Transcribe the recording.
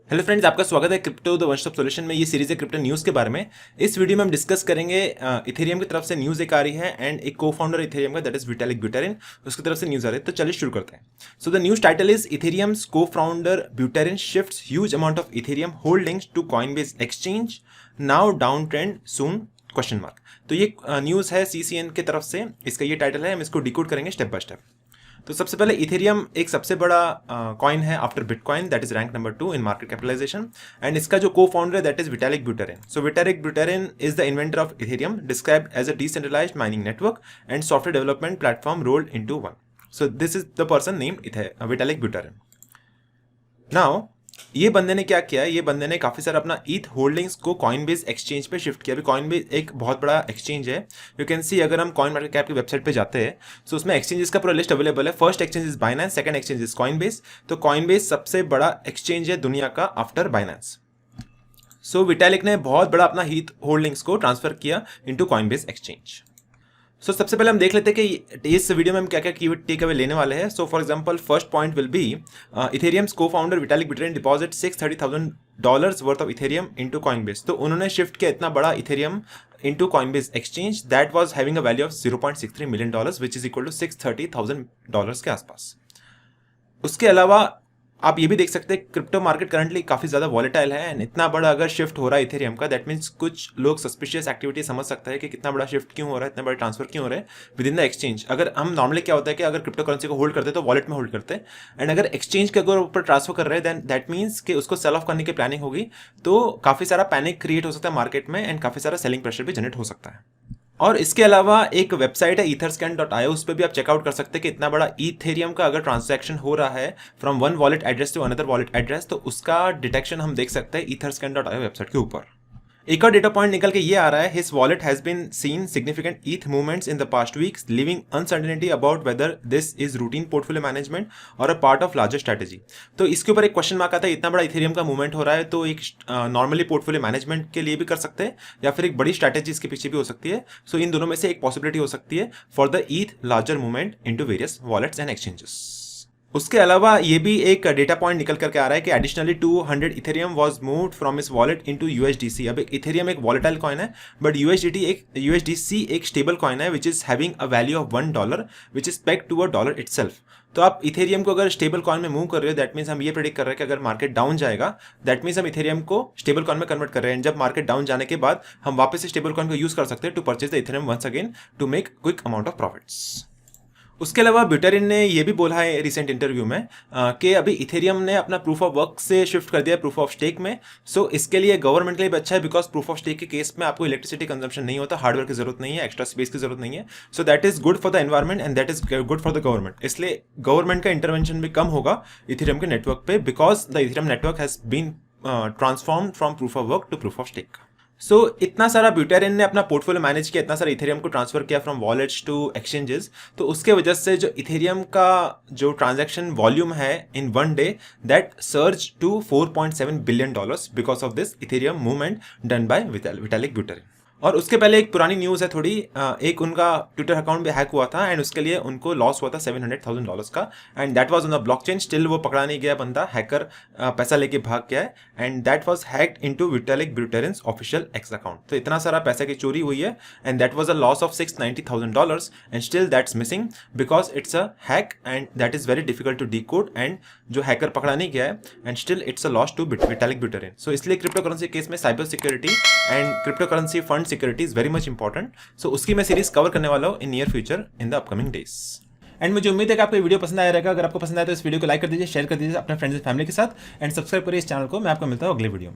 Hello friends, आपका स्वागत है crypto the one stop solution में। ये सीरीज है क्रिप्टो न्यूज़ के बारे में। इस वीडियो में हम डिस्कस करेंगे इथेरियम की तरफ से न्यूज़ एक आ रही है एंड एक को फाउंडर इथेरियम का दैट इज विटालिक ब्यूटेरिन, उसकी तरफ से न्यूज़ आ रही है। तो चलिए शुरू करते हैं। So the news title is Ethereum's co founder Buterin shifts huge amount of Ethereum holdings to Coinbase exchange, now down trend soon question mark. तो ये न्यूज़ है सीसीएन की तरफ से, इसका ये टाइटल है। हम इसको डिकोड करेंगे स्टेप बाय स्टेप। तो सबसे पहले इथेरियम एक सबसे बड़ा कॉइन है after bitcoin, that is rank number 2 in market capitalisation. And इसका जो को फाउंडर है that is Vitalik Buterin. So Vitalik Buterin is the inventor of Ethereum, described as a decentralised mining network and software development platform rolled into one. So this is the person named Vitalik Buterin. Now ये बंदे ने क्या किया है, ये बंदे ने काफ़ी सारा अपना ईथ होल्डिंग्स को कॉइनबेस एक्सचेंज पे शिफ्ट किया। अभी कॉइनबेस एक बहुत बड़ा एक्सचेंज है। यू कैन सी, अगर हम कॉइन मार्केट कैप की वेबसाइट पे जाते हैं तो उसमें एक्सचेंजेस का पूरा लिस्ट अवेलेबल है। First exchange is Binance, second exchange is Coinbase. तो कॉइनबेस सबसे बड़ा एक्सचेंज है दुनिया का आफ्टर बाइनेंस। सो विटालिक ने बहुत बड़ा अपना ईथ होल्डिंग्स को ट्रांसफर किया इनटू कॉइनबेस एक्सचेंज। सो सबसे पहले हम देख लेते हैं कि इस वीडियो में हम क्या क्या कीवर्ड टेक अवे लेने वाले हैं। So for example first point will be Ethereum's co founder Vitalik Buterin deposit $630,000 worth of Ethereum into Coinbase. तो उन्होंने शिफ्ट किया इतना बड़ा Ethereum into Coinbase exchange that was having a value of $0.63 million which is equal to $630,000 के आसपास। उसके अलावा आप ये भी देख सकते हैं क्रिप्टो मार्केट करंटली काफ़ी ज़्यादा वॉलेटाइल है एंड इतना बड़ा अगर शिफ्ट हो रहा है इथेरियम का, दैट मीन्स कुछ लोग सस्पिशियस एक्टिविटी समझ सकते हैं कि कितना बड़ा शिफ्ट क्यों हो रहा है, इतना बड़ा ट्रांसफर क्यों हो रहा है विद इन द एक्सचेंज। अगर हम नॉर्मली क्या होता है कि अगर क्रिप्टो करेंसी को होल्ड करते हैं तो वॉलेट में होल्ड करते हैं, एंड अगर एक्सचेंज के अगर ऊपर ट्रांसफर कर रहे हैं देन दैट मीन्स कि उसको सेल ऑफ करने की प्लानिंग होगी। तो काफ़ी सारा पैनिक क्रिएट हो सकता है मार्केट में एंड काफ़ी सारा सेलिंग प्रेशर भी जनरेट हो सकता है। और इसके अलावा एक वेबसाइट है etherscan.io, उस पर भी आप चेकआउट कर सकते हैं कि इतना बड़ा इथेरियम का अगर ट्रांजैक्शन हो रहा है from one wallet address to another wallet address, तो उसका डिटेक्शन हम देख सकते हैं etherscan.io वेबसाइट के ऊपर। एक और डेटा पॉइंट निकल के ये आ रहा है, his wallet has been seen significant ETH movements in the past weeks, living uncertainty about whether this is routine portfolio management और a part of larger strategy. तो इसके ऊपर एक क्वेश्चन मार्क आता है, इतना बड़ा इथेरियम का मूवमेंट हो रहा है तो एक नॉर्मली पोर्टफोलियो मैनेजमेंट के लिए भी कर सकते हैं या फिर एक बड़ी स्ट्रैटेजी इसके पीछे भी हो सकती है। सो इन दोनों में से एक पॉसिबिलिटी हो सकती है for the ETH larger movement into various wallets and exchanges. उसके अलावा ये भी एक डेटा पॉइंट निकल करके आ रहा है कि additionally 200 Ethereum was moved from इस वॉलेट इनटू यूएसडीसी। अब इथेरियम एक वॉलेटाइल कॉइन है बट यूएसडीसी एक स्टेबल कॉइन है which is having a value of $1 which is pegged to a dollar itself. तो आप इथेरियम को अगर स्टेबल कॉइन में मूव कर रहे हो दैट मीन्स हम ये प्रेडिक्ट कर रहे हैं कि अगर मार्केट डाउन जाएगा दैट मीन्स हम इथेरियम को स्टेबल कॉइन में कन्वर्ट कर रहे हैं। जब मार्केट डाउन जाने के बाद हम वापस से स्टेबल कॉइन को यूज कर सकते हैं to purchase the Ethereum once again to make quick amount of profits. उसके अलावा ब्यूटेरिन ने ये भी बोला है रिसेंट इंटरव्यू में कि अभी इथेरियम ने अपना प्रूफ ऑफ वर्क से शिफ्ट कर दिया प्रूफ ऑफ स्टेक में। सो इसके लिए गवर्नमेंट के लिए भी अच्छा है बिकॉज प्रूफ ऑफ स्टेक के केस में आपको इलेक्ट्रिसिटी कंजम्पशन नहीं होता, हार्डवेयर की जरूरत नहीं है, एक्स्ट्रा स्पेस की जरूरत नहीं है। So that is good for the environment and that is good for the government. इसलिए गवर्नमेंट का इंटरवेंशन भी कम होगा इथेरियम के नेटवर्क पे because the Ethereum network has been transform from proof of work to proof of stake. So इतना सारा Buterin ने अपना पोर्टफोलियो मैनेज किया, इतना सारा इथेरियम को ट्रांसफर किया फ्रॉम वॉलेट्स टू एक्सचेंजेस। तो उसके वजह से जो इथेरियम का जो ट्रांजैक्शन वॉल्यूम है in one day that surge to $4.7 billion because of this Ethereum movement done by Vitalik Buterin. और उसके पहले एक पुरानी न्यूज़ है थोड़ी, एक उनका ट्विटर अकाउंट भी हैक हुआ था एंड उसके लिए उनको लॉस हुआ था $700,000 का and that was on the blockchain. Still वो पकड़ा नहीं गया बंदा, हैकर पैसा लेके भाग गया है and that was hacked into Vitalik Buterin's official X account. तो इतना सारा पैसा की चोरी हुई है and that was a loss of $690,000 and still that's missing because it's a hack and that is very difficult to decode and जो hacker पकड़ा नहीं गया है and still it's a loss to Vitalik Buterin. So इसलिए crypto currency case में cyber security and crypto currency fund security is very much important. So उसकी मैं series cover करने वाला हूँ in near future in the upcoming days. And मुझे उम्मीद है कि आपको ये वीडियो पसंद आया रहेगा। अगर आपको पसंद आया तो इस वीडियो को लाइक कर दीजिए, शेयर कर दीजिए अपने फ्रेंड्स एंड फैमिली के साथ एंड सब्सक्राइब करिए इस चैनल को। मैं आपको मिलता हूँ अगले वीडियो में।